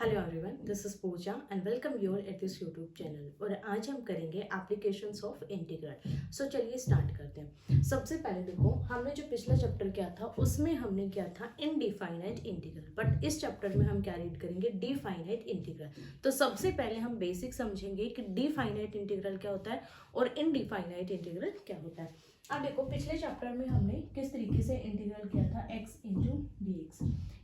Hello everyone, this is Pooja and welcome you all at this YouTube channel. और आज हम करेंगे एप्लीकेशंस ऑफ इंटीग्रल। सो चलिए स्टार्ट करते हैं। सबसे पहले देखो, हमने जो पिछला चैप्टर किया था उसमें हमने किया था इनडिफाइनाइट इंटीग्रल, बट इस चैप्टर में हम क्या रीड करेंगे, डिफाइनाइट इंटीग्रल। तो सबसे पहले हम बेसिक समझेंगे कि डिफाइनाइट इंटीग्रल क्या होता है और इनडिफाइनाइट इंटीग्रल क्या होता है। अब देखो, पिछले चैप्टर में हमने किस तरीके से इंटीग्रल किया था x इंटू डी एक्स।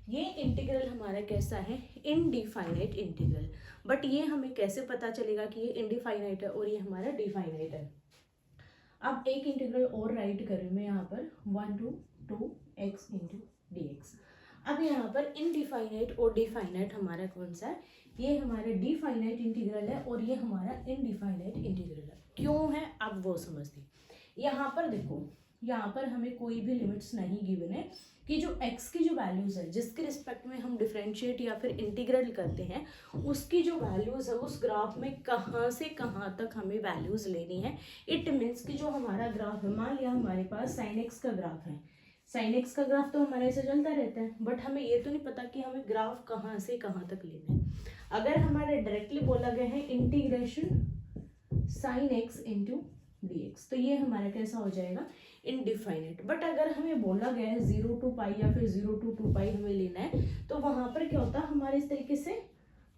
ये इंटीग्रल हमारा कैसा है, इनडिफाइनाइट इंटीग्रल। बट ये हमें कैसे पता चलेगा कि ये इनडिफाइनाइट है और ये हमारा डिफाइनाइट है। अब एक इंटीग्रल और राइट कर रही हूँ मैं यहाँ पर 1 to 2x into d x. अब यहाँ पर इनडिफाइनाइट और डिफाइनाइट हमारा कौन सा है, ये हमारा डिफाइनाइट इंटीग्रल है और ये हमारा इनडिफाइनाइट इंटीग्रल है। क्यों है अब वो समझते हैं। यहाँ पर देखो, यहाँ पर हमें कोई भी लिमिट्स नहीं गिवन है कि जो x की जो वैल्यूज़ है जिसके रिस्पेक्ट में हम डिफरेंशिएट या फिर इंटीग्रल करते हैं उसकी जो वैल्यूज़ है उस ग्राफ में कहाँ से कहाँ तक हमें वैल्यूज़ लेनी है। इट मीन्स कि जो हमारा ग्राफ है, मान लिया हमारे पास साइन एक्स का ग्राफ है, साइन एक्स का ग्राफ तो हमारे ऐसे चलता रहता है, बट हमें ये तो नहीं पता कि हमें ग्राफ कहाँ से कहाँ तक लेना है। अगर हमारे डायरेक्टली बोला गया है integration sine x into d x, तो ये हमारा कैसा हो जाएगा, इनडिफाइनाइट। बट अगर हमें बोला गया है 0 to पाई या फिर 0 to 2 पाई हमें लेना है, तो वहां पर क्या होता है, हमारे इस तरीके से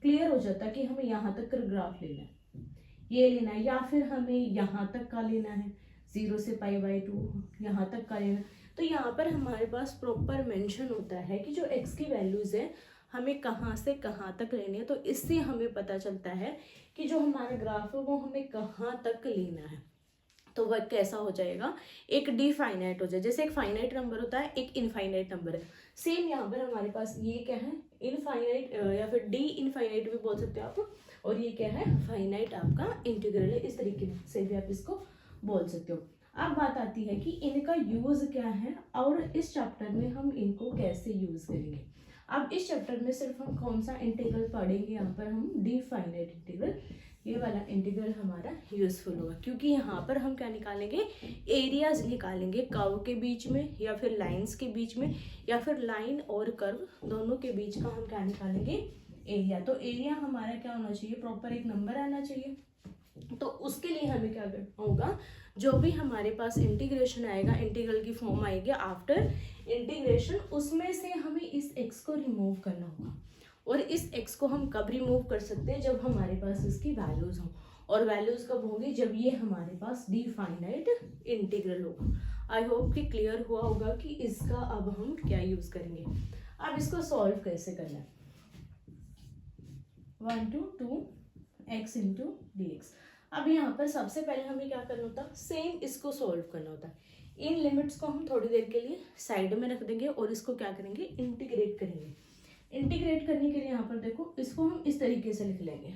क्लियर हो जाता है कि हमें यहाँ तक का ग्राफ लेना है, ये लेना है, या फिर हमें यहाँ तक का लेना है 0 से पाई/2 यहाँ तक का लेना है। तो यहाँ पर हमारे पास प्रॉपर मेंशन होता है कि जो x की वैल्यूज है हमें कहाँ से कहाँ तक लेनी है। तो इससे हमें पता चलता है कि जो हमारा ग्राफ है वो हमें कहाँ तक लेना है। तो वह कैसा हो जाएगा, एक डिफाइनाइट हो जाए। जैसे एक फाइनाइट नंबर होता है, एक इनफाइनाइट नंबर है, सेम यहाँ पर हमारे पास ये क्या है, इनफाइनाइट या फिर डी इनफाइनाइट भी बोल सकते हो आप, और ये क्या है, फाइनाइट आपका इंटीग्रल है। इस तरीके से भी आप इसको बोल सकते हो। अब बात आती है कि इनका यूज क्या है और इस चैप्टर में हम इनको कैसे यूज करेंगे। अब इस चैप्टर में सिर्फ हम कौन सा इंटीग्रल पढ़ेंगे, यहाँ पर हम डिफाइनाइट इंटीग्रल, ये वाला इंटीग्रल हमारा यूजफुल होगा, क्योंकि यहाँ पर हम क्या निकालेंगे, एरियाज निकालेंगे कर्व के बीच में या फिर लाइंस के बीच में या फिर लाइन और कर्व दोनों के बीच का हम क्या निकालेंगे, एरिया। तो एरिया हमारा क्या होना चाहिए, प्रॉपर एक नंबर आना चाहिए। तो उसके लिए हमें क्या करना होगा, जो भी हमारे पास इंटीग्रेशन आएगा, इंटीग्रल की फॉर्म आएगी आफ्टर इंटीग्रेशन, उसमें से हमें इस x को रिमूव करना होगा। और इस x को हम कब रिमूव कर सकते हैं, जब हमारे पास इसकी वैल्यूज हों, और वैल्यूज कब होंगी, जब ये हमारे पास डिफाइनाइट इंटीग्रल होगा। आई होप कि क्लियर हुआ होगा कि इसका अब हम क्या यूज करेंगे। अब इसको सॉल्व कैसे करना है, 1 to 2x into d x. अब यहाँ पर सबसे पहले हमें क्या करना होता है, सेम इसको सॉल्व करना होता है। इन लिमिट्स को हम थोड़ी देर के लिए साइड में रख देंगे और इसको क्या करेंगे, इंटीग्रेट करेंगे। इंटीग्रेट करने के लिए यहाँ पर देखो, इसको हम इस तरीके से लिख लेंगे,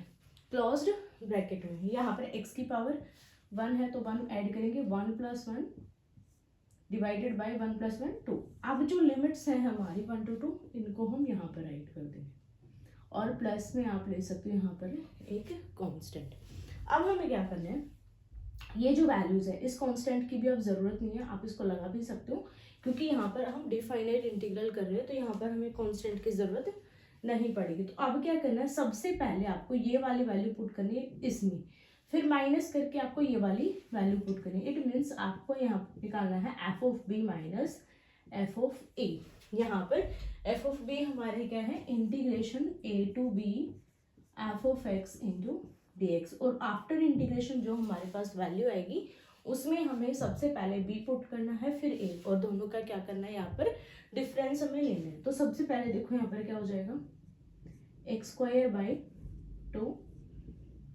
क्लोज्ड ब्रैकेट में। यहाँ पर x की पावर 1 है तो 1 ऐड करेंगे, 1 + 1 डिवाइडेड बाय 1 + 1 2। अब जो लिमिट्स हैं हमारी 1 to 2, इनको हम यहाँ पर राइट कर देंगे, और प्लस में आप ले सकते हो यहाँ पर एक कांस्टेंट। अब हमें क्या करना है, ये जो वैल्यूज है इस कांस्टेंट की भी अब जरूरत नहीं है, आप इसको लगा भी सकते हो, क्योंकि यहाँ पर हम डिफाइनाइट इंटीग्रल कर रहे हैं तो यहाँ पर हमें कांस्टेंट की जरूरत नहीं पड़ेगी। तो अब क्या करना है, सबसे पहले आपको ये वाली वैल्यू पुट करनी है इसमें, फिर माइनस करके आपको ये वाली वैल्यू पुट करनी है। इट मीन्स आपको यहाँ निकालना है f(b) माइनस f(a). यहाँ पर f(b) हमारे क्या है, integration a to b f(x) into d x. और आफ्टर इंटीग्रेशन जो हमारे पास वैल्यू आएगी उसमें हमें सबसे पहले b पुट करना है, फिर a, और दोनों का क्या करना है, यहाँ पर डिफरेंस हमें लेना है। तो सबसे पहले देखो यहाँ पर क्या हो जाएगा, x²/2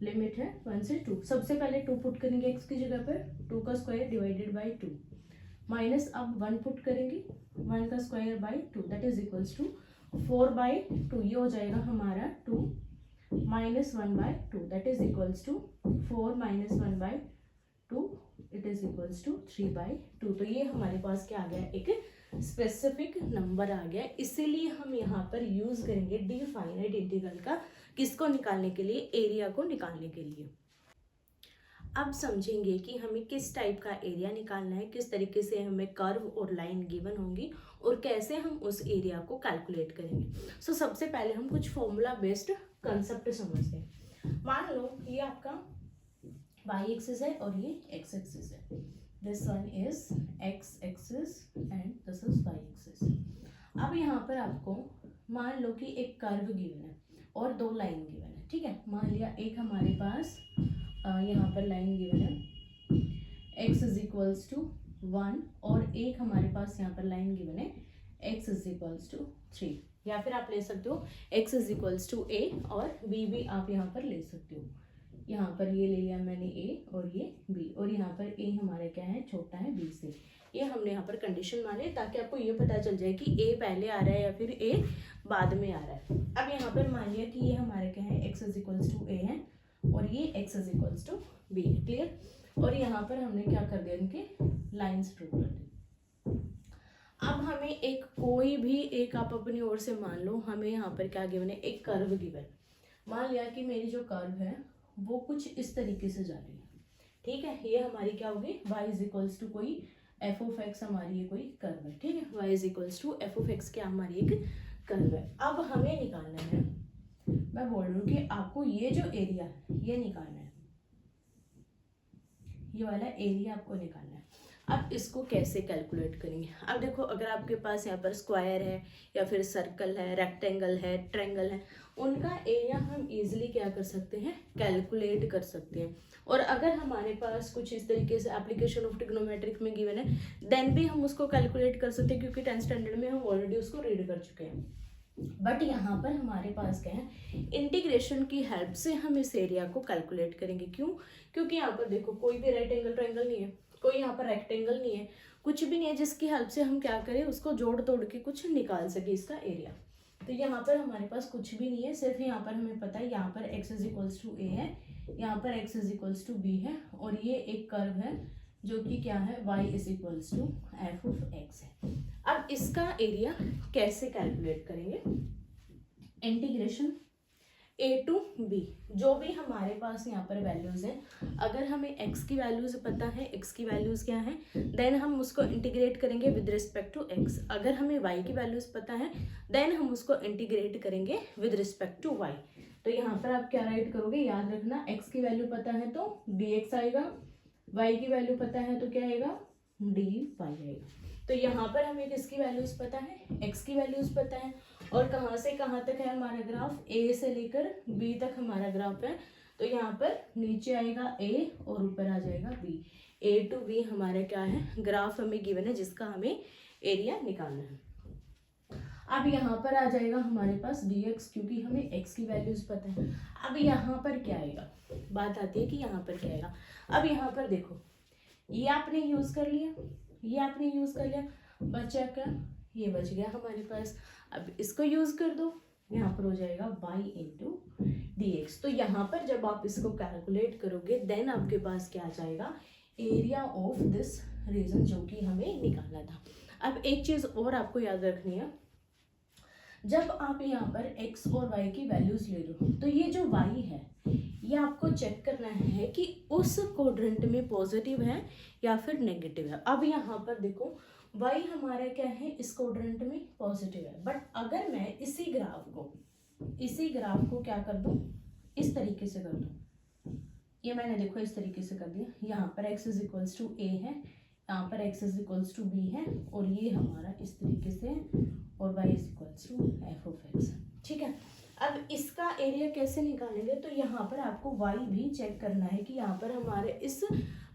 लिमिट है 1 से 2। सबसे पहले 2 पुट करेंगे x की जगह पर, 2 का स्क्वायर डिवाइडेड बाई 2, माइनस अब 1 पुट करेंगे, 1 का square by 2 that is equals to 4/2। ये हो जाएगा हमारा 2 minus 1/2 that is equals to 4 minus 1/2 it is equals to 3/2। तो ये हमारे पास क्या आ गया, एक स्पेसिफिक नंबर आ गया। इसीलिए हम यहाँ पर यूज करेंगे डिफाइनाइट इंटीग्रल का, किसको निकालने के लिए, एरिया को निकालने के लिए। अब समझेंगे कि हमें किस टाइप का एरिया निकालना है, किस तरीके से हमें कर्व और लाइन गिवन होंगी और कैसे हम उस एरिया को कैलकुलेट करेंगे। सो सबसे पहले हम कुछ फॉर्मूला बेस्ड कंसेप्ट समझते हैं। मान लो ये आपका y एक्सिस है और ये x एक्सिस है। This one is x axis and this is y axis. अब यहाँ पर आपको मान लो कि एक कर्व गिवन है और दो लाइन गिवन है, ठीक है। मान लिया एक हमारे पास यहाँ पर लाइन गिवन है x इज इक्वल्स टू 1 और एक हमारे पास यहाँ पर लाइन गिवन है x इज इक्वल्स टू 3, या फिर आप ले सकते हो x is equals to a और b भी आप यहाँ पर ले सकते हो। यहाँ पर ये ले लिया मैंने a और ये b, और यहाँ पर a हमारा क्या है, छोटा है b से। ये हमने यहाँ पर कंडीशन माने ताकि आपको ये पता चल जाए कि a पहले आ रहा है या फिर a बाद में आ रहा है। अब यहाँ पर मान लिया कि ये हमारे क्या है, x is equals to a है और ये x is equals to b है, क्लियर। और यहाँ पर हमने क्या कर दिया, इनके लाइन्स ड्रॉ कर दी। अब हमें एक कोई भी एक आप अपनी ओर से मान लो, हमें यहाँ पर क्या गिवन है, एक कर्व गिवन। मान लिया कि मेरी जो कर्व है वो कुछ इस तरीके से जा रही है, ठीक है। ये हमारी क्या होगी, y इज इक्वल्स टू कोई f ऑफ x हमारी ये कोई कर्व है, ठीक है। y is equals to f of x क्या हमारी एक कर्व है। अब हमें निकालना है, मैं बोल रही हूँ कि आपको ये जो एरिया है ये निकालना है, ये वाला एरिया आपको निकालना है। अब इसको कैसे कैलकुलेट करेंगे। अब देखो, अगर आपके पास यहाँ पर स्क्वायर है या फिर सर्कल है, रेक्टेंगल है, ट्रायंगल है, उनका एरिया हम इजीली क्या कर सकते हैं, कैलकुलेट कर सकते हैं। और अगर हमारे पास कुछ इस तरीके से एप्लीकेशन ऑफ ट्रिग्नोमेट्रिक में गिवन है, देन भी हम उसको कैलकुलेट कर सकते हैं, क्योंकि 10th स्टैंडर्ड में हम ऑलरेडी उसको रीड कर चुके हैं। बट यहाँ पर हमारे पास क्या है, इंटीग्रेशन की हेल्प से हम इस एरिया को कैलकुलेट करेंगे। क्यों, क्योंकि यहाँ पर देखो कोई भी राइट एंगल ट्रायंगल नहीं है, कोई यहाँ पर रेक्टेंगल नहीं है, कुछ भी नहीं है जिसकी हेल्प से हम क्या करें, उसको जोड़ तोड़ के कुछ निकाल सके इसका एरिया। तो यहाँ पर हमारे पास कुछ भी नहीं है, सिर्फ यहाँ पर हमें पता है यहाँ पर x is equals to a है, यहाँ पर x is equals to b है, और ये एक कर्व है जो कि क्या है, y is equals to f of x है। अब इसका एरिया कैसे कैलकुलेट करेंगे, इंटीग्रेशन a टू b, जो भी हमारे पास यहाँ पर वैल्यूज हैं, अगर हमें x की वैल्यूज पता है, x की वैल्यूज क्या है, देन हम उसको इंटीग्रेट करेंगे विद रिस्पेक्ट टू x। अगर हमें y की वैल्यूज पता है, देन हम उसको इंटीग्रेट करेंगे विद रिस्पेक्ट टू y। तो यहाँ पर आप क्या राइट करोगे, याद रखना, x की वैल्यू पता है तो dx आएगा, y की वैल्यू पता है तो क्या आएगा, dy आएगा। तो यहाँ पर हमें किसकी वैल्यूज पता है, x की वैल्यूज पता है, और कहाँ से कहाँ तक है हमारा ग्राफ, a से लेकर b तक हमारा ग्राफ है। तो यहाँ पर नीचे आएगा a और ऊपर आ जाएगा b, a टू b हमारा क्या है, ग्राफ हमें गिवन है जिसका हमें एरिया निकालना है। अब यहाँ पर आ जाएगा हमारे पास dx, क्योंकि हमें x की वैल्यूज पता है। अब यहाँ पर क्या आएगा, बात आती है कि यहाँ पर क्या आएगा। अब यहाँ पर देखो, ये आपने यूज कर लिया, ये आपने यूज कर लिया, बचा क्या, ये बच गया हमारे पास। अब इसको यूज कर दो, यहाँ पर हो जाएगा y इंटू dx। तो यहाँ पर जब आप इसको कैलकुलेट करोगे, देन आपके पास क्या आ जाएगा, एरिया ऑफ दिस रीजन, जो कि हमें निकालना था। अब एक चीज और आपको याद रखनी है, जब आप यहाँ पर x और y की वैल्यूज ले रहे हो, तो ये जो y है ये आपको चेक करना है कि उस क्वाड्रेंट में पॉजिटिव है या फिर नेगेटिव है। अब यहाँ पर देखो, y हमारा क्या है, इस क्वाड्रेंट में पॉजिटिव है, बट अगर मैं इसी ग्राफ को क्या कर दूं, इस तरीके से कर दूं, ये मैंने देखो इस तरीके से कर दिया, यहाँ पर x is equals to a है, यहाँ पर x is equals to b है, और ये हमारा इस तरीके से, और y is equals to f of x, ठीक है। अब इसका एरिया कैसे निकालेंगे, तो यहाँ पर आपको y भी चेक करना है कि यहाँ पर हमारे इस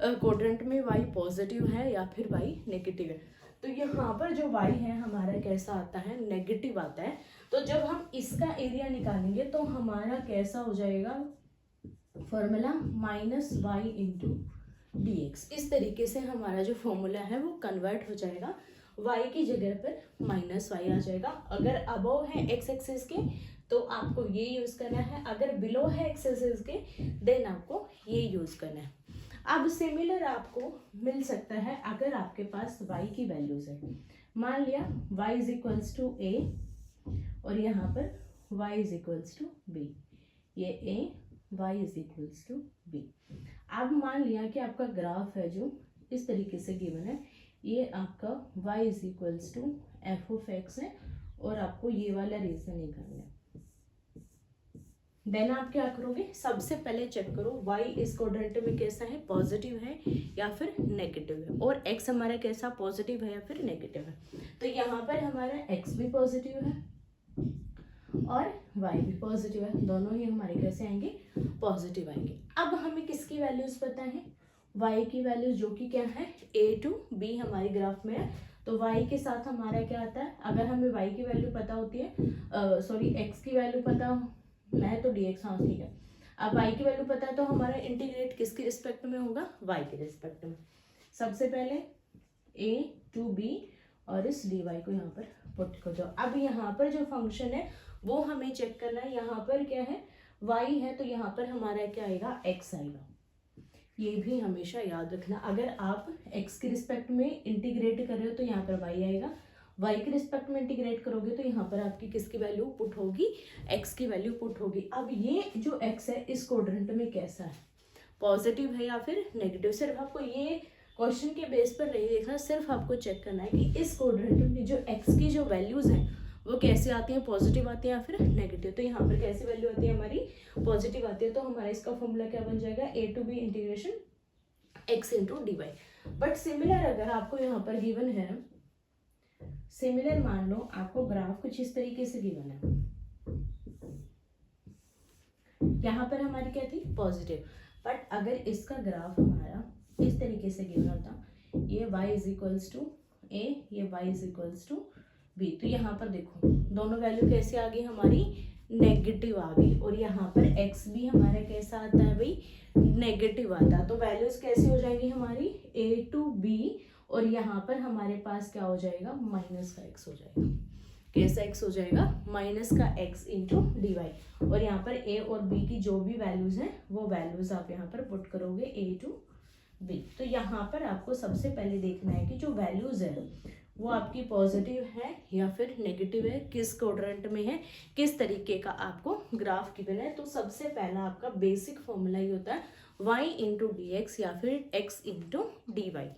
क्वाड्रेंट में y पॉजिटिव है या फिर y नेगेटिव है। तो यहाँ पर जो y है हमारा कैसा आता है, नेगेटिव आता है। तो जब हम इसका एरिया निकालेंगे तो हमारा कैसा हो जाएगा, formula minus y into d x. इस तरीके से हमारा जो फॉर्मूला है वो कन्वर्ट हो जाएगा, y की जगह पर माइनस वाई आ जाएगा। अगर अबव है x एक्सिस के तो आपको ये यूज़ करना है, अगर बिलो है x एक्सिस के देन आपको ये यूज़ करना है। अब सिमिलर आपको मिल सकता है अगर आपके पास y की वैल्यूज है। मान लिया y is equals to a और यहाँ पर y is equals to b, ये a y is equals to b। अब मान लिया कि आपका ग्राफ है जो इस तरीके से गिवन है, ये आपका y is equals to f of x है और आपको ये वाला रीजन नहीं करना है। देन आप क्या करोगे, सबसे पहले चेक करो y इस क्वाड्रेंट में कैसा है, पॉजिटिव है या फिर नेगेटिव है, और x हमारा कैसा, पॉजिटिव है या फिर नेगेटिव है। तो यहाँ पर हमारा x भी पॉजिटिव है और y भी पॉजिटिव है, दोनों ही हमारे कैसे आएंगे, पॉजिटिव आएंगे। अब हमें किसकी वैल्यूज पता है, y की वैल्यूज, जो कि क्या है a to b हमारे ग्राफ में है। तो y के साथ हमारा क्या आता है, अगर हमें y की वैल्यू पता होती है, सॉरी x की वैल्यू पता है तो dx, हाँ ठीक है। अब y की वैल्यू पता है तो हमारा इंटीग्रेट किसके रिस्पेक्ट में होगा, y के रिस्पेक्ट में। सबसे पहले a to b और इस dy को यहाँ पर पुट कर दो। अब यहाँ पर जो फंक्शन है वो हमें चेक करना है, यहाँ पर क्या है, y है तो यहाँ पर हमारा क्या आएगा, x आएगा। ये भी हमेशा याद रखना, अगर आप x के रिस्पेक्ट में इंटीग्रेट कर रहे हो तो यहाँ पर y आएगा, y के रिस्पेक्ट में इंटीग्रेट करोगे तो यहाँ पर आपकी किसकी वैल्यू पुट होगी, x की वैल्यू पुट होगी। अब ये जो x है इस क्वाड्रेंट में कैसा है, पॉजिटिव है या फिर नेगेटिव। सिर्फ आपको ये क्वेश्चन के बेस पर नहीं देखना, सिर्फ आपको चेक करना है कि इस क्वाड्रेंट में जो x की जो वैल्यूज हैं वो कैसे आती हैं, पॉजिटिव आती है या फिर नेगेटिव। तो यहाँ पर कैसी वैल्यू आती है हमारी, पॉजिटिव आती है। तो हमारा इसका फॉर्मूला क्या बन जाएगा, a to b integration x into d y. But similar अगर आपको यहाँ पर गिवन है, सिमिलर मान लो आपको ग्राफ कुछ इस तरीके से गिवन है, यहाँ पर हमारी क्या थी, पॉजिटिव। बट अगर इसका ग्राफ हमारा इस तरीके से गिवन होता, ये y is equals to a, ये y is equals to b, तो यहाँ पर देखो दोनों वैल्यू कैसे आ गई हमारी, नेगेटिव आ गई। और यहाँ पर x भी हमारा कैसा आता है भाई, नेगेटिव आता है। तो वैल्यूज कैसे हो जाएंगी हमारी, a to b, और यहाँ पर हमारे पास क्या हो जाएगा, माइनस का x हो जाएगा। कैसा x हो जाएगा, माइनस का x इंटू डी वाई। और यहाँ पर a और b की जो भी वैल्यूज हैं वो वैल्यूज आप यहाँ पर पुट करोगे a to b। तो यहाँ पर आपको सबसे पहले देखना है कि जो वैल्यूज है वो आपकी पॉजिटिव है या फिर नेगेटिव है, किस क्वाड्रेंट में है, किस तरीके का आपको ग्राफ गिवन है। तो सबसे पहला आपका बेसिक फॉर्मूला ही होता है y इंटू डी एक्स या फिर x इंटू डी वाई।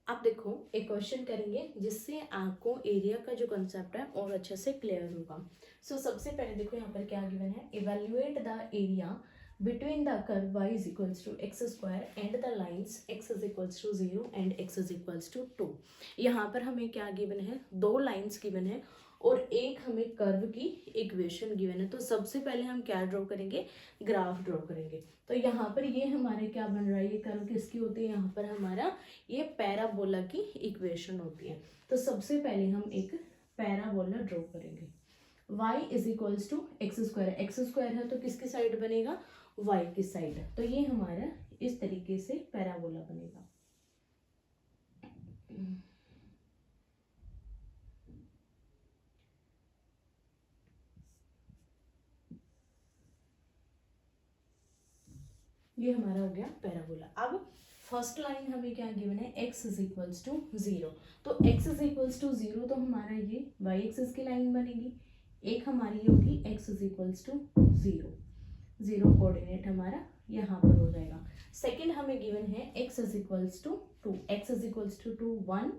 अब देखो एक क्वेश्चन करेंगे जिससे आपको एरिया का जो कंसेप्ट है और अच्छे से क्लियर होगा। सो सबसे पहले देखो यहाँ पर क्या गिवन है, evaluate the area between the curve y is equals to x square and the lines x is equals to 0 and x is equals to 2। यहाँ पर हमें क्या गिवन है, दो लाइंस गिवन है और एक हमें कर्व की इक्वेशन गिवन है। तो सबसे पहले हम क्या ड्रॉ करेंगे, ग्राफ ड्रॉ करेंगे। तो यहाँ पर ये हमारे क्या बन रहा है, ये कर्व किसकी होती है, यहाँ पर हमारा ये पैराबोला की इक्वेशन होती है। तो सबसे पहले हम एक पैराबोला ड्रॉ करेंगे, y is equals to x square, x square है तो किसकी साइड बनेगा, y की साइड। तो ये हमारा इस तरीके से पैराबोला बनेगा। ये हमारा हो गया पैराबोला। अब फर्स्ट लाइन हमें क्या गिवन है, x इज इक्वल्स टू 0। तो x इज इक्वल्स टू 0 तो हमारा ये y एक्सिस की लाइन बनेगी, एक हमारी होगी x is equals to 0, 0 coordinate हमारा यहाँ पर हो जाएगा। सेकंड हमें गिवन है x is equals to 2, x is equals to 2 1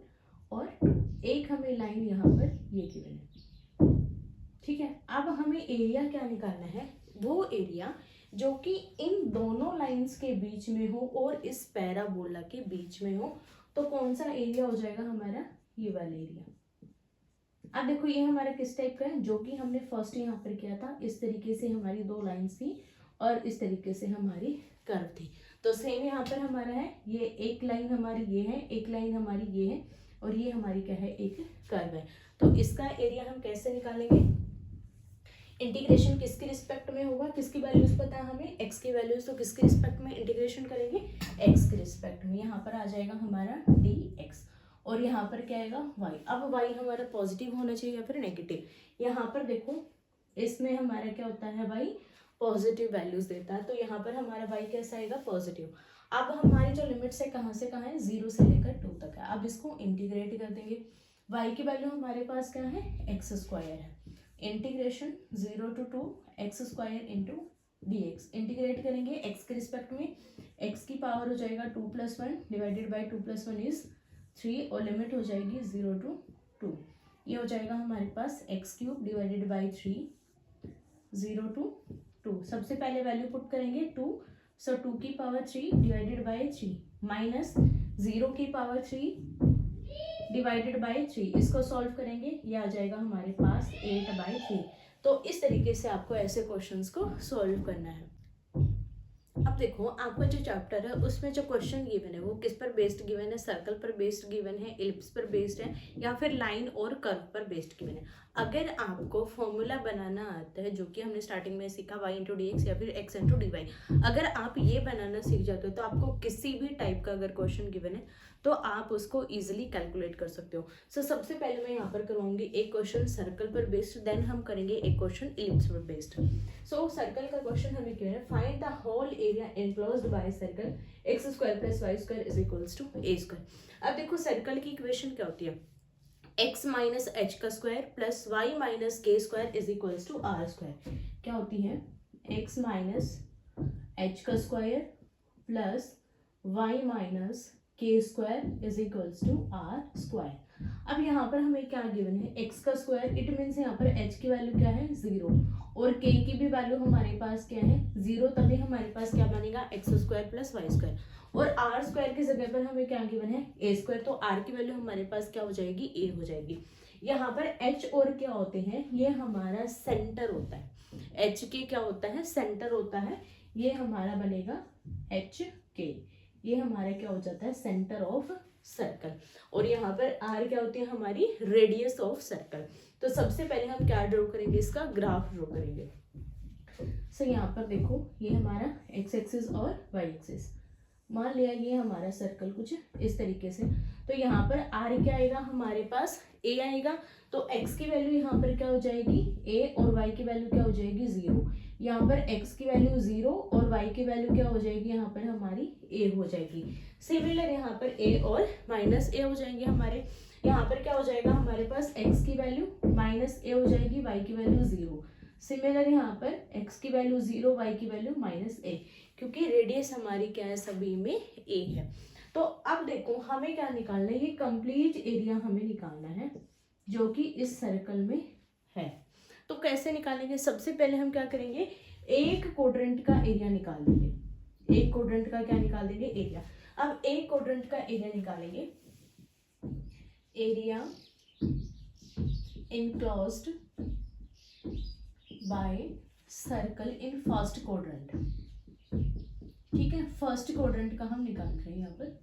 और 2, एक हमें लाइन यहाँ पर ये गिवन है, ठीक है। अब हमें एरिया क्या निकालना है, वो एरिया जो कि इन दोनों लाइंस के बीच में हो और इस पैराबोला के बीच में हो। तो कौन सा एरिया हो जाएगा हमारा, ये वाला एरिया। अब देखो ये हमारा किस टाइप का है, जो कि हमने फर्स्ट यहाँ पर किया था, इस तरीके से हमारी दो लाइंस थी और इस तरीके से हमारी कर्व थी। तो सेम यहाँ पर हमारा है, ये एक लाइन हमारी ये है, एक लाइन हमारी ये है और ये हमारी क्या है, एक कर्व है। तो इसका एरिया हम कैसे निकालेंगे, इंटीग्रेशन किसके रिस्पेक्ट में होगा, किसकी वैल्यूज पता है हमें, x की वैल्यूज, तो किसके रिस्पेक्ट में इंटीग्रेशन करेंगे, x के रिस्पेक्ट में। यहाँ पर आ जाएगा हमारा dx और यहाँ पर क्या आएगा y। अब y हमारा पॉजिटिव होना चाहिए या फिर नेगेटिव। यहाँ पर देखो इसमें हमारा क्या होता है, y पॉजिटिव वैल्यूज देता है, तो यहाँ पर हमारा y कैसा आएगा, पॉजिटिव। अब हमारी जो लिमिट्स है कहाँ से कहाँ है, 0 से लेकर 2 तक है। अब इसको इंटीग्रेट कर देंगे, y की वैल्यू हमारे पास क्या है, x स्क्वायर है, integration 0 to 2 x square into dx। Integrate करेंगे x के रिस्पेक्ट में, x की पावर हो जाएगा 2+1 डिवाइडेड बाई 2+1 इज 3 और लिमिट हो जाएगी 0 to 2। ये हो जाएगा हमारे पास x³ डिवाइडेड बाई 3 0 to 2। सबसे पहले वैल्यू पुट करेंगे 2, सो 2 की पावर 3 डिवाइडेड बाई 3 माइनस 0 की पावर 3 डिवाइडेड बाई 3। इसको सॉल्व करेंगे, ये आ जाएगा हमारे पास 8/3। तो इस तरीके से आपको ऐसे क्वेश्चंस को सॉल्व करना है। अब देखो आपका जो चैप्टर है उसमें जो क्वेश्चन गिवन है वो किस पर बेस्ड गिवन है, सर्कल पर बेस्ड गिवन है, एलिप्स पर बेस्ड है, या फिर लाइन और कर्व पर बेस्ड गिवन है। अगर आपको फॉर्मूला बनाना आता है जो कि हमने स्टार्टिंग में सीखा y इंटू डी एक्स या फिर x इंटू डी वाई, अगर आप ये बनाना सीख जाते हो तो आपको किसी भी टाइप का अगर क्वेश्चन गिवन है तो आप उसको इजीली कैलकुलेट कर सकते हो। सो सबसे पहले मैं यहाँ पर करवाऊंगी एक क्वेश्चन सर्कल पर बेस्ड, देन हम करेंगे एक क्वेश्चन एलिप्स पर बेस्ड। सो सर्कल का क्वेश्चन हमें क्या है, find the whole area enclosed by circle x² + y² is equals to a²। अब देखो सर्कल की इक्वेशन क्या होती है, x माइनस एच का square plus y minus k square is equals to r square. क्या होती है, x माइनस एच का square plus y minus k square is equals to r square. अब यहाँ पर हमें क्या गिवन है, x का स्क्वायर, इट मीन्स यहाँ पर h की वैल्यू क्या है 0 और k की भी वैल्यू हमारे पास क्या है 0, तभी हमारे पास क्या बनेगा x² + y²। और आर स्क्वायर की जगह पर हमें क्या गिवन है a², तो r की वैल्यू हमारे पास क्या हो जाएगी a हो जाएगी। यहाँ पर h और क्या होते हैं, ये हमारा सेंटर होता है, h के क्या होता है सेंटर होता है, ये हमारा बनेगा HK, ये हमारा क्या हो जाता है सेंटर ऑफ सर्कल। और यहाँ पर r क्या होती है हमारी रेडियस ऑफ सर्कल। तो सबसे पहले हम क्या ड्रॉ करेंगे, इसका ग्राफ ड्रॉ करेंगे। सो यहाँ पर देखो ये हमारा x एक्सिस और y एक्सिस, मान लिया ये हमारा सर्कल कुछ इस तरीके से। तो यहाँ पर r क्या आएगा हमारे पास a आएगा, तो x की वैल्यू यहाँ पर क्या हो जाएगी a और y की वैल्यू क्या हो जाएगी 0। यहाँ पर x की वैल्यू 0 और y की वैल्यू क्या हो जाएगी यहाँ पर हमारी a हो जाएगी। सिमिलर यहाँ पर a और माइनस a हो जाएंगे हमारे। यहाँ पर क्या हो जाएगा हमारे पास x की वैल्यू माइनस a हो जाएगी, y की वैल्यू 0। सिमिलर यहाँ पर x की वैल्यू 0, y की वैल्यू -a, क्योंकि रेडियस हमारी क्या है सभी में a है। तो अब देखो हमें क्या निकालना है, ये कंप्लीट एरिया हमें निकालना है जो कि इस सर्कल में है। तो कैसे निकालेंगे, सबसे पहले हम क्या करेंगे, एक क्वाड्रेंट का एरिया निकाल देंगे। एक क्वाड्रेंट का क्या निकाल देंगे एरिया। अब एक क्वाड्रेंट का एरिया निकालेंगे, area enclosed by circle in first quadrant. ठीक है, फर्स्ट क्वाड्रेंट का हम निकाल रहे हैं यहाँ पर।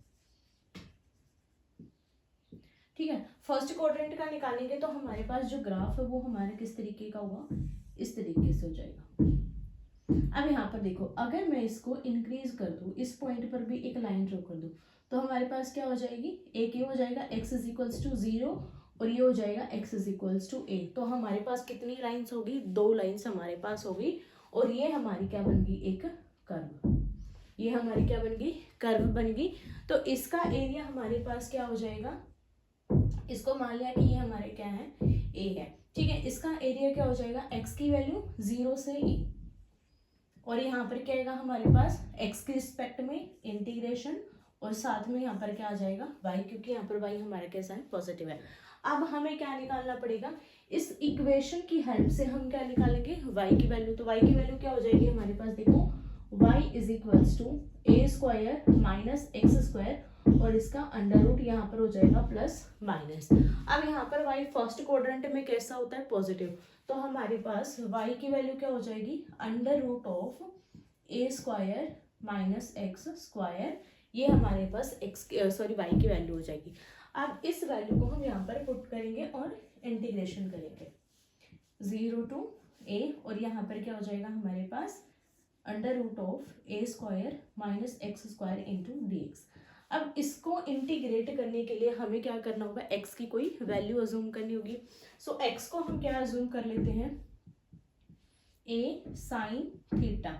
ठीक है, फर्स्ट क्वाड्रेंट का निकालेंगे तो हमारे पास जो ग्राफ है वो हमारे किस तरीके का होगा, इस तरीके से हो जाएगा। अब यहाँ पर देखो अगर मैं इसको इंक्रीज कर दूं, इस पॉइंट पर भी एक लाइन ड्रॉ कर दूं, तो हमारे पास क्या हो जाएगी, एक ये हो जाएगा x = 0 और ये हो जाएगा x = a। तो हमारे पास कितनी लाइंस होगी, 2 लाइंस हमारे पास होगी। और ये हमारी क्या बन गई, एक कर्व, ये हमारी क्या बन गई कर्व बन गई। तो इसका एरिया हमारे पास क्या हो जाएगा, इसको मान लिया कि ये हमारे क्या है a है। ठीक है, इसका एरिया क्या हो जाएगा, x की वैल्यू 0 से a, और यहाँ पर क्या आएगा हमारे पास x के रिस्पेक्ट में इंटीग्रेशन, और साथ में यहाँ पर क्या आ जाएगा y, क्योंकि यहाँ पर y हमारा कैसा है पॉजिटिव है। अब हमें क्या निकालना पड़ेगा, इस इक्वेशन की हेल्प से हम क्या निकालेंगे y की वैल्यू। तो y की वैल्यू क्या हो जाएगी हमारे पास, देखो y = a² - x², और इसका अंडर रूट यहाँ पर हो जाएगा प्लस माइनस। अब यहाँ पर y फर्स्ट क्वाड्रेंट में कैसा होता है पॉजिटिव, तो हमारे पास y की वैल्यू क्या हो जाएगी √a² - x², ये हमारे पास y की वैल्यू हो जाएगी। अब इस वैल्यू को हम यहाँ पर पुट करेंगे और इंटीग्रेशन करेंगे 0 to a, और यहाँ पर क्या हो जाएगा हमारे पास √a² - x² × dx। अब इसको इंटीग्रेट करने के लिए हमें क्या करना होगा, x की कोई वैल्यू अज्यूम करनी होगी। सो x को हम क्या अज्यूम कर लेते हैं, a sin θ।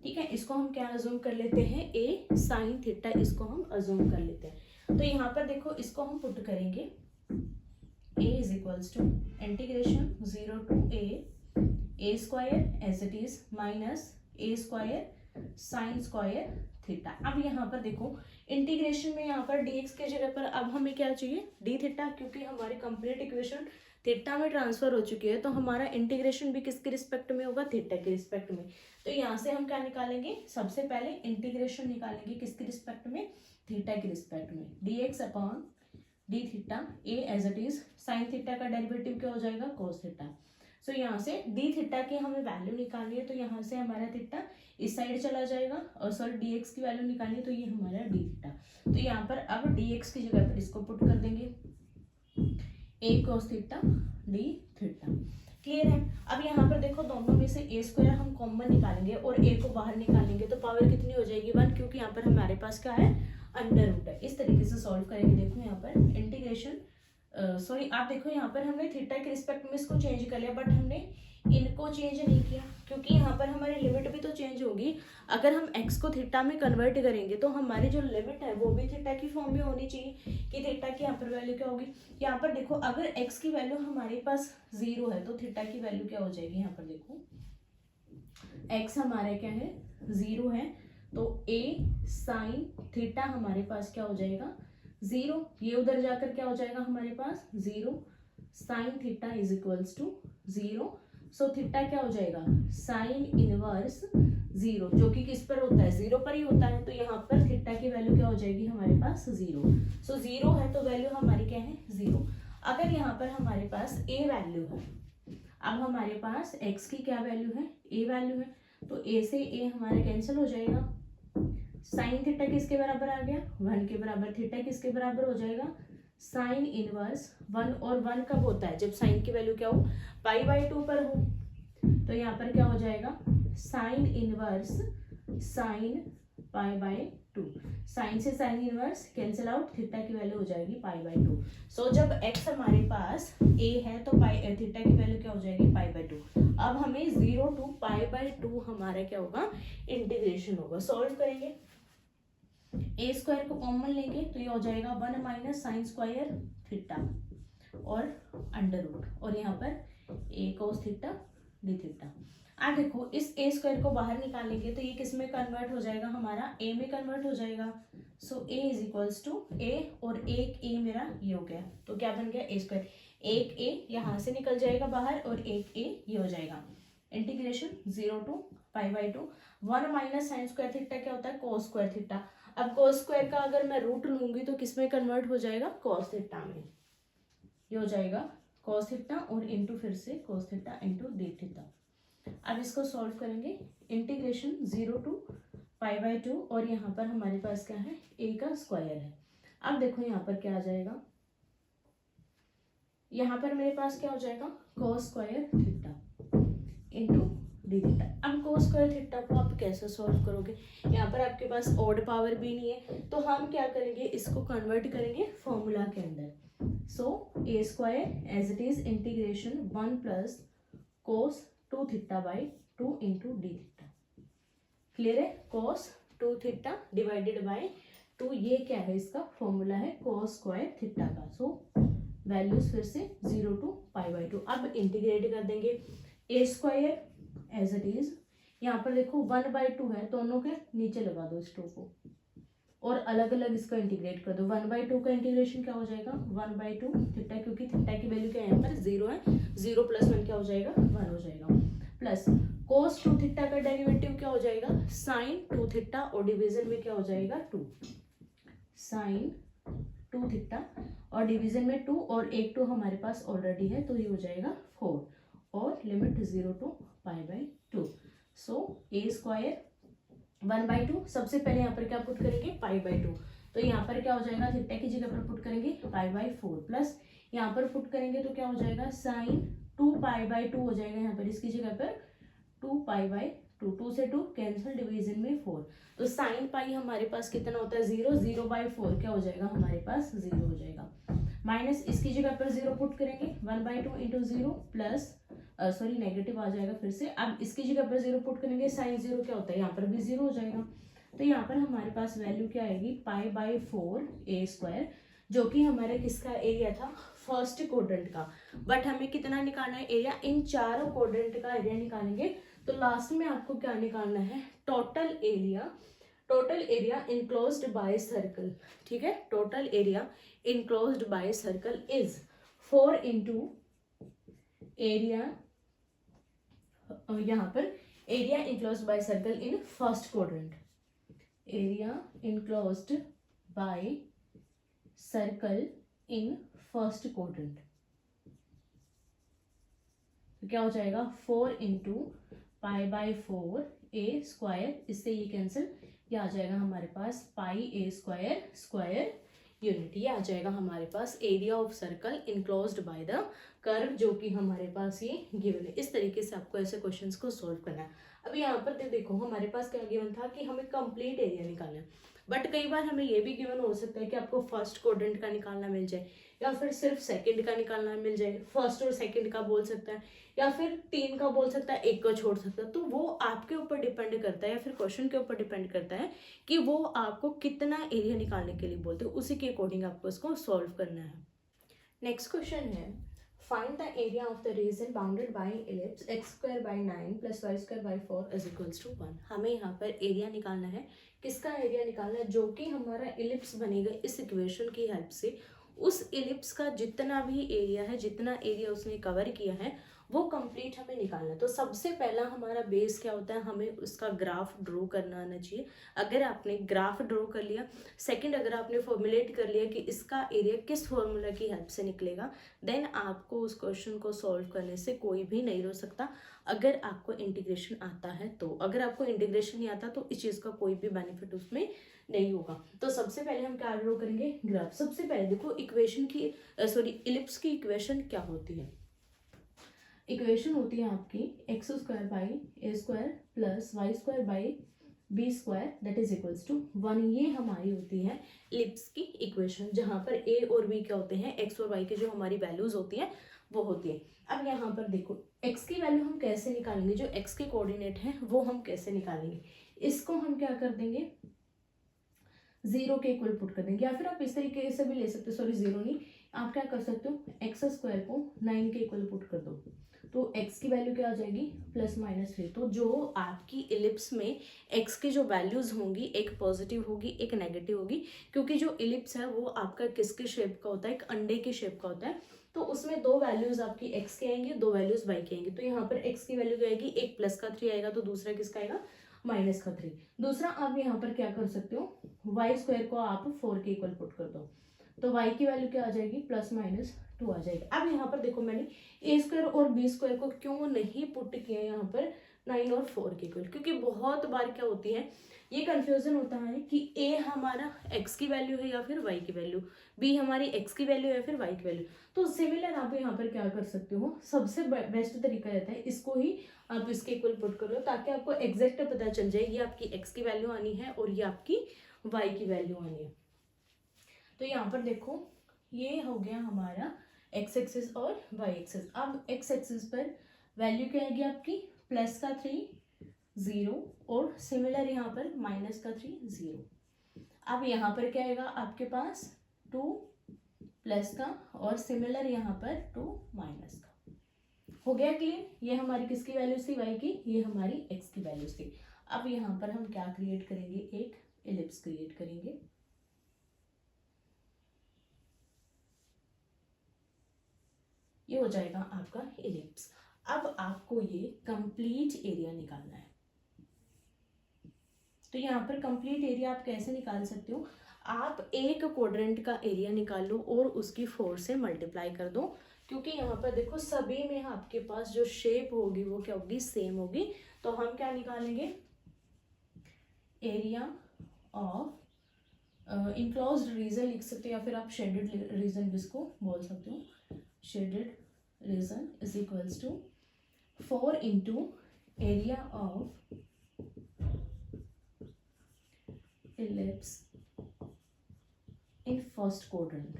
ठीक है, इसको हम क्या अज्यूम कर लेते हैं, a sin θ, इसको हम अज्यूम कर लेते हैं। तो यहाँ पर देखो इसको हम पुट करेंगे, a = integration 0 to a a square as it is minus a square sine square theta. अब यहाँ पर देखो इंटीग्रेशन में यहाँ पर dx के जगह पर अब हमें क्या चाहिए डी थीटा, क्योंकि हमारी कंप्लीट इक्वेशन थीटा में ट्रांसफर हो चुकी है, तो हमारा इंटीग्रेशन भी किसके रिस्पेक्ट में होगा, थीटा के रिस्पेक्ट में। तो यहाँ से हम क्या निकालेंगे, सबसे पहले इंटीग्रेशन निकालेंगे किसके रिस्पेक्ट में, थीटा के रिस्पेक्ट में। dx upon d theta, a as it is sine theta का डेरिवेटिव क्या हो जाएगा, कोस थीटा। सो यहाँ से डी थीटा की हमें वैल्यू निकालनी है, तो यहाँ से हमारा थीटा इस साइड चला जाएगा, और सॉरी dx की वैल्यू निकालनी है, तो ये हमारा डी थीटा। तो यहाँ पर अब dx की जगह पर इसको पुट कर देंगे, a cos theta d theta. Clear है। अब यहाँ पर देखो दोनों में से ए स्क्वायर हम कॉमन निकालेंगे और ए को बाहर निकालेंगे, तो पावर कितनी हो जाएगी 1, क्योंकि यहाँ पर हमारे पास क्या है अंडर रूट है। इस तरीके से सॉल्व करेंगे। देखो यहाँ पर इंटीग्रेशन सॉरी आप देखो यहाँ पर हमने थीटा के रिस्पेक्ट में इसको चेंज कर लिया, बट हमने इनको चेंज नहीं किया, क्योंकि यहाँ पर हमारी लिमिट भी तो चेंज होगी। अगर हम x को थीटा में कन्वर्ट करेंगे तो हमारी जो लिमिट है वो भी थीटा की फॉर्म में होनी चाहिए, कि थीटा की यहाँ पर वैल्यू क्या होगी। यहाँ पर देखो अगर x की वैल्यू हमारे पास 0 है तो थीटा की वैल्यू क्या हो जाएगी। यहाँ पर देखो x हमारा क्या है 0 है, तो a साइन थीटा हमारे पास क्या हो जाएगा 0, ये उधर जाकर क्या हो जाएगा हमारे पास 0, sine theta is equals to 0। So theta क्या हो जाएगा साइन इनवर्स 0, जो कि किस पर होता है 0 पर ही होता है, तो यहाँ पर थीटा की वैल्यू क्या हो जाएगी हमारे पास 0। सो 0 है तो वैल्यू हमारी क्या है 0। अगर यहाँ पर हमारे पास a वैल्यू है, अब हमारे पास x की क्या वैल्यू है a वैल्यू है, तो a से a हमारा कैंसिल हो जाएगा। साइन थीटा किसके बराबर आ गया 1 के बराबर, थीटा किसके बराबर हो जाएगा साइन इनवर्स 1, और 1 कब होता है जब साइन की वैल्यू क्या हो π/2 पर हो, तो यहाँ पर क्या हो जाएगा साइन इनवर्स साइन π/2, साइन से sine inverse cancel out, theta की वैल्यू हो जाएगी π/2। सो जब x हमारे पास a है तो थीटा की वैल्यू क्या हो जाएगी π/2। अब हमें 0 to π/2 हमारा क्या होगा इंटीग्रेशन होगा। सॉल्व करेंगे, ए स्क्वायर को कॉमन लेंगे तो ये हो जाएगा 1 माइनस साइन स्क्वायर थीटा और अंडर रूट, और यहाँ पर ए कोस थीटा डी थीटा। अब देखो इस ए स्क्वायर को बाहर निकालेंगे तो ये किस में कन्वर्ट हो जाएगा हमारा ए में कन्वर्ट हो जाएगा। सो ए इज इक्वल्स टू ए, और एक ए मेरा ये हो गया, तो क्या बन गया ए स्क्वायर, एक ए यहाँ से निकल जाएगा बाहर और एक ए ये हो जाएगा। Integration 0 to π/2, 1 minus sign square theta क्या होता है कोस स्क्वायर थीटा। अब कोस स्क्वायर का अगर मैं रूट लूंगी तो किस में कन्वर्ट हो जाएगा कॉस थीटा में, ये हो जाएगा कॉस थीटा और इंटू फिर से cos theta into d theta. अब इसको सॉल्व करेंगे, इंटीग्रेशन 0 to π/2, और यहाँ पर हमारे पास क्या है a का स्क्वायर है। अब देखो यहाँ पर क्या आ जाएगा, यहाँ पर मेरे पास क्या हो जाएगा cos square theta into d theta. अब कोस स्क्वायर थीटा को आप कैसे सॉल्व करोगे, यहाँ पर आपके पास ऑड पावर भी नहीं है, तो हम क्या करेंगे इसको कन्वर्ट करेंगे फॉर्मूला के अंदर। So a square as it is integration 1 plus cos 2 theta by 2 into d theta. Clear है, कोस 2 थीटा डिवाइडेड बाई 2, ये क्या है इसका फॉर्मूला है कोस स्क्वायर थीटा का। सो वैल्यूज फिर से 0 to π/2। अब इंटीग्रेट कर देंगे, ए स्क्वायर एज इट इज, यहाँ पर देखो 1/2 है, दोनों के नीचे लगा दो इस 2 को और अलग अलग इसका इंटीग्रेट कर दो। 1/2 का इंटीग्रेशन क्या हो जाएगा 1/2 थीटा, क्योंकि थीटा की वैल्यू क्या है यहाँ पर 0 है, 0 + 1 क्या हो जाएगा 1 हो जाएगा, प्लस कोस 2 थीटा का डेरिवेटिव क्या हो जाएगा साइन 2 थीटा, और डिवीजन में क्या हो जाएगा 2 साइन 2 थीटा, और डिवीजन में 2 और एक 2 हमारे पास ऑलरेडी है, तो ये हो जाएगा 4, और limit 0 to π/2। So a square 1/2, सबसे पहले यहाँ पर क्या पुट करेंगे π/2, तो यहाँ पर क्या हो जाएगा थीटा की जगह पर पुट करेंगे π/4, प्लस यहाँ पर पुट करेंगे तो क्या हो जाएगा साइन 2 π/2 हो जाएगा, यहाँ पर इसकी जगह पर 2 π/2, 2 से 2 कैंसिल, डिवीजन में 4, तो साइन पाई हमारे पास कितना होता है 0, 0/4 क्या हो जाएगा हमारे पास 0 हो जाएगा, माइनस इसकी जगह पर 0 पुट करेंगे 1/2 इंटू 0 प्लस सॉरी नेगेटिव आ जाएगा फिर से। अब इसकी जगह पर 0 पुट करेंगे, साइन 0 क्या होता है यहाँ पर भी 0 हो जाएगा, तो यहाँ पर हमारे पास वैल्यू क्या आएगी π/4 ए स्क्वायर, जो कि हमारे किसका एरिया था फर्स्ट क्वाड्रेंट का, बट हमें कितना निकालना है एरिया, इन चारों क्वाड्रेंट का एरिया निकालेंगे। तो लास्ट में आपको क्या निकालना है, total area enclosed by circle, ठीक है। Total area enclosed by circle is 4 into area, यहाँ पर area enclosed by circle in first quadrant, area enclosed by circle in first quadrant, तो क्या हो जाएगा 4 into pi by 4 a square, इससे ये कैंसिल, ये आ जाएगा हमारे पास pi a square square unit, ये आ जाएगा हमारे पास area of circle enclosed by the curve, जो कि हमारे पास ये गिवन है। इस तरीके से आपको ऐसे क्वेश्चंस को सॉल्व करना है। अब यहाँ पर देखो हमारे पास क्या गिवन था कि हमें कंप्लीट एरिया निकालना है, बट कई बार हमें ये भी गिवन हो सकता है कि आपको फर्स्ट क्वाड्रेंट का निकालना मिल जाए, या फिर सिर्फ सेकंड का निकालना मिल जाए, फर्स्ट और सेकंड का बोल सकता है, या फिर 3 का बोल सकता है, 1 का छोड़ सकता है। तो वो आपके ऊपर डिपेंड करता है, या फिर क्वेश्चन के ऊपर डिपेंड करता है कि वो आपको कितना एरिया निकालने के लिए बोलते हैं, उसी के अकॉर्डिंग आपको इसको सॉल्व करना है। नेक्स्ट क्वेश्चन है, find the area of the region bounded by ellipse x square by 9 plus y square by 4 is equals to 1। हमें यहाँ पर एरिया निकालना है, किसका एरिया निकालना है, जो कि हमारा इलिप्स बनेगा इस इक्वेशन की हेल्प से, उस इलिप्स का जितना भी एरिया है, जितना एरिया उसने कवर किया है, वो कंप्लीट हमें निकालना है। तो सबसे पहला हमारा बेस क्या होता है, हमें उसका ग्राफ ड्रॉ करना आना चाहिए। अगर आपने ग्राफ ड्रॉ कर लिया, सेकंड अगर आपने फॉर्मुलेट कर लिया कि इसका एरिया किस फॉर्मूला की हेल्प से निकलेगा, देन आपको उस क्वेश्चन को सॉल्व करने से कोई भी नहीं रोक सकता, अगर आपको इंटीग्रेशन आता है तो। अगर आपको इंटीग्रेशन नहीं आता तो इस चीज़ का कोई भी बेनिफिट उसमें नहीं होगा। तो सबसे पहले हम क्या ड्रॉ करेंगे, ग्राफ। सबसे पहले देखो इक्वेशन की इलिप्स की इक्वेशन क्या होती है, इक्वेशन होती है आपकी x square by a square plus y square by b square that is equals to 1। ये हमारी होती है इलिप्स की इक्वेशन, जहाँ पर ए और बी क्या होते हैं, एक्स और वाई की जो हमारी वैल्यूज होती हैं वो होती है। अब यहाँ पर देखो एक्स की वैल्यू हम कैसे निकालेंगे, जो एक्स के कोऑर्डिनेट हैं वो हम कैसे निकालेंगे, इसको हम क्या कर देंगे, 0 के इक्वल पुट कर देंगे, या फिर आप इस तरीके से भी ले सकते हो, सॉरी 0 नहीं, आप क्या कर सकते हो, एक्स स्क्वायर को 9 के इक्वल पुट कर दो, तो x की वैल्यू क्या आ जाएगी +-3। तो जो आपकी इलिप्स में x की जो वैल्यूज होंगी, एक पॉजिटिव होगी एक नेगेटिव होगी, क्योंकि जो इलिप्स है वो आपका किसके शेप का होता है, एक अंडे के शेप का होता है। तो उसमें 2 वैल्यूज आपकी x के आएंगे, 2 वैल्यूज y के आएंगे। तो यहाँ पर x की वैल्यू क्या आएगी, एक +3 आएगा, तो दूसरा किसका आएगा -3। दूसरा आप यहाँ पर क्या कर सकते हो, वाई स्क्वायर को आप 4 के इक्वल पुट कर दो, तो y की वैल्यू क्या आ जाएगी +-2 आ जाएगी। अब यहाँ पर देखो मैंने ए स्क्वायर और बी स्क्वायर को क्यों नहीं पुट किया यहाँ पर 9 और 4 के इक्वल, क्योंकि बहुत बार क्या होती है, ये कंफ्यूजन होता है कि ए हमारा x की वैल्यू है या फिर y की वैल्यू, बी हमारी x की वैल्यू है या फिर y की वैल्यू। तो सिमिलर आप यहाँ पर क्या कर सकते हो, सबसे बेस्ट तरीका रहता है इसको ही आप इसके इक्वल पुट करो, ताकि आपको एग्जैक्ट पता चल जाए ये आपकी x की वैल्यू आनी है और ये आपकी y की वैल्यू आनी है। तो यहाँ पर देखो ये हो गया हमारा x एक्सिस और y एक्सिस। अब x एक्सिस पर वैल्यू क्या आएगी आपकी +3 0 और सिमिलर यहाँ पर -3 0। अब यहाँ पर क्या आएगा आपके पास 2 प्लस का और सिमिलर यहाँ पर 2 माइनस का। हो गया क्लियर, ये हमारी किसकी वैल्यूज थी, y की, ये हमारी x की वैल्यूज थी। अब यहाँ पर हम क्या क्रिएट करेंगे, एक इलिप्स क्रिएट करेंगे। ये हो जाएगा आपका इलिप्स। अब आपको ये कंप्लीट एरिया निकालना है। तो यहाँ पर कंप्लीट एरिया आप कैसे निकाल सकते हो, आप एक क्वाड्रेंट का एरिया निकाल लो और उसकी 4 से मल्टीप्लाई कर दो, क्योंकि यहाँ पर देखो सभी में आपके पास जो शेप होगी वो क्या होगी, सेम होगी। तो हम क्या निकालेंगे, एरिया ऑफ इनक्लोज्ड रीजन लिख सकते हो, या फिर आप शेडेड रीजन भी इसको बोल सकते हो, shaded region is equals to 4 into area of ellipse in first quadrant.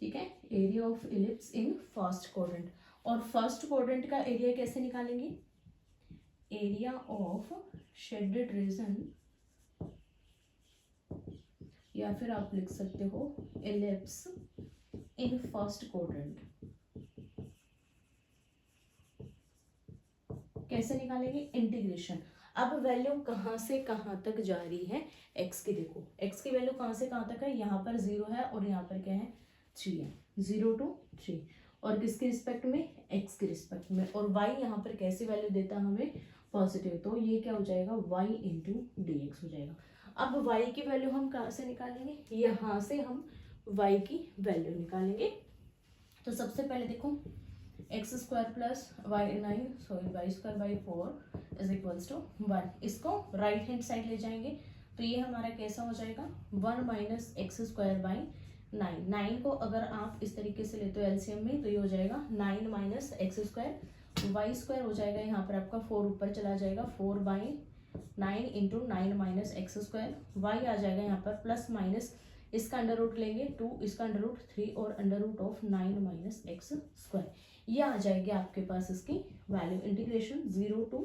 ठीक है, area of ellipse in first quadrant. और फर्स्ट क्वाड्रेंट का एरिया कैसे निकालेंगे, एरिया ऑफ शेडेड रीजन, या फिर आप लिख सकते हो इलिप्स इन फर्स्ट क्वाड्रेंट। कैसे निकालेंगे? इंटीग्रेशन। अब वैल्यू कहाँ से कहाँ तक जा रही है x की, देखो x की वैल्यू कहाँ से कहाँ तक है, यहाँ पर 0 है और यहाँ पर क्या है 3 है, 0 to 3, और किसके रिस्पेक्ट में, x के रिस्पेक्ट में, और y यहाँ पर कैसी वैल्यू देता हमें, पॉजिटिव, तो ये क्या हो जाएगा y इंटू डी एक्स हो जाएगा। अब y की वैल्यू हम कहाँ से निकालेंगे, यहाँ से हम y की वैल्यू निकालेंगे। तो सबसे पहले देखो x square plus y square by 4 is equals to 1, इसको राइट हैंड साइड ले जाएंगे तो ये हमारा कैसा हो जाएगा 1 माइनस एक्स स्क्वायर बाई 9। 9 को अगर आप इस तरीके से लेते हो एलसीएम में तो ये हो जाएगा 9 minus x square, y square हो जाएगा यहाँ पर आपका 4 ऊपर चला जाएगा 4 by 9 into 9 minus x square, y आ जाएगा यहाँ पर प्लस माइनस इसका अंडर रूट लेंगे 2, इसका अंडर रूट 3 और under root of 9 minus x square, ये आ जाएगी आपके पास इसकी वैल्यू। इंटीग्रेशन 0 to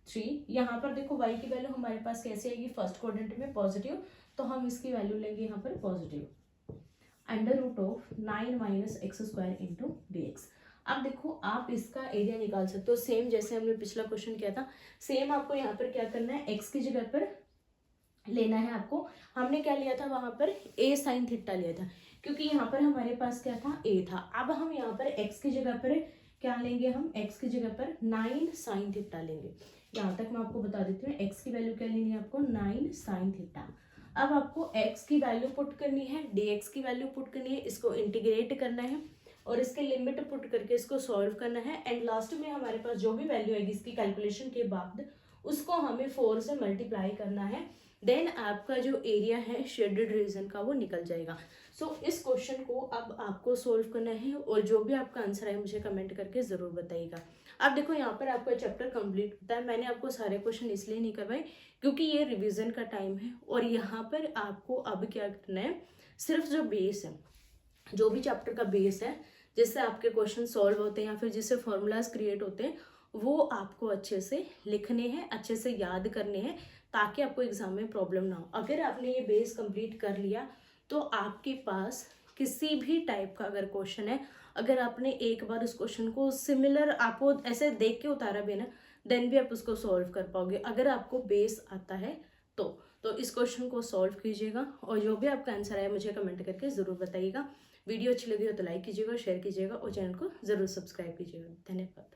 3, यहाँ पर देखो y की वैल्यू हमारे पास कैसे आएगी, फर्स्ट क्वाड्रेंट में पॉजिटिव, तो हम इसकी वैल्यू लेंगे यहाँ पर positive, under root of 9 minus x square into d x. अब देखो आप इसका एरिया निकाल सकते हो, सेम जैसे हमने पिछला क्वेश्चन किया था, सेम आपको यहाँ पर क्या करना है, एक्स की जगह पर लेना है आपको। हमने क्या लिया था वहां पर, a साइन थीटा लिया था, क्योंकि यहाँ पर हमारे पास क्या था, a था। अब हम यहाँ पर x की जगह पर क्या लेंगे, हम x की जगह पर 9 साइन थीटा लेंगे। यहाँ तक मैं आपको बता देती हूँ, x की वैल्यू क्या लेनी है आपको, 9 साइन थीटा। अब आपको x की वैल्यू पुट करनी है, dx की वैल्यू पुट करनी है, इसको इंटीग्रेट करना है और इसके लिमिट पुट करके इसको सॉल्व करना है, एंड लास्ट में हमारे पास जो भी वैल्यू आएगी इसकी कैलकुलेशन के बाद उसको हमें 4 से मल्टीप्लाई करना है, देन आपका जो एरिया है शेडेड रीजन का वो निकल जाएगा। सो इस क्वेश्चन को अब आपको सोल्व करना है और जो भी आपका आंसर है मुझे कमेंट करके ज़रूर बताइएगा। अब देखो यहाँ पर आपका चैप्टर कंप्लीट होता है, मैंने आपको सारे क्वेश्चन इसलिए नहीं करवाए क्योंकि ये रिवीजन का टाइम है, और यहाँ पर आपको अब क्या करना है, सिर्फ जो बेस है, जो भी चैप्टर का बेस है जिससे आपके क्वेश्चन सॉल्व होते हैं या फिर जिससे फॉर्मूलाज क्रिएट होते हैं, वो आपको अच्छे से लिखने हैं, अच्छे से याद करने हैं, ताकि आपको एग्जाम में प्रॉब्लम ना हो। अगर आपने ये बेस कंप्लीट कर लिया तो आपके पास किसी भी टाइप का अगर क्वेश्चन है, अगर आपने एक बार उस क्वेश्चन को सिमिलर आपको ऐसे देख के उतारा भी ना, देन भी आप उसको सॉल्व कर पाओगे, अगर आपको बेस आता है तो इस क्वेश्चन को सॉल्व कीजिएगा और जो भी आपका आंसर है मुझे कमेंट करके ज़रूर बताइएगा। वीडियो अच्छी लगी हो तो लाइक कीजिएगा, शेयर कीजिएगा और चैनल को ज़रूर सब्सक्राइब कीजिएगा। धन्यवाद।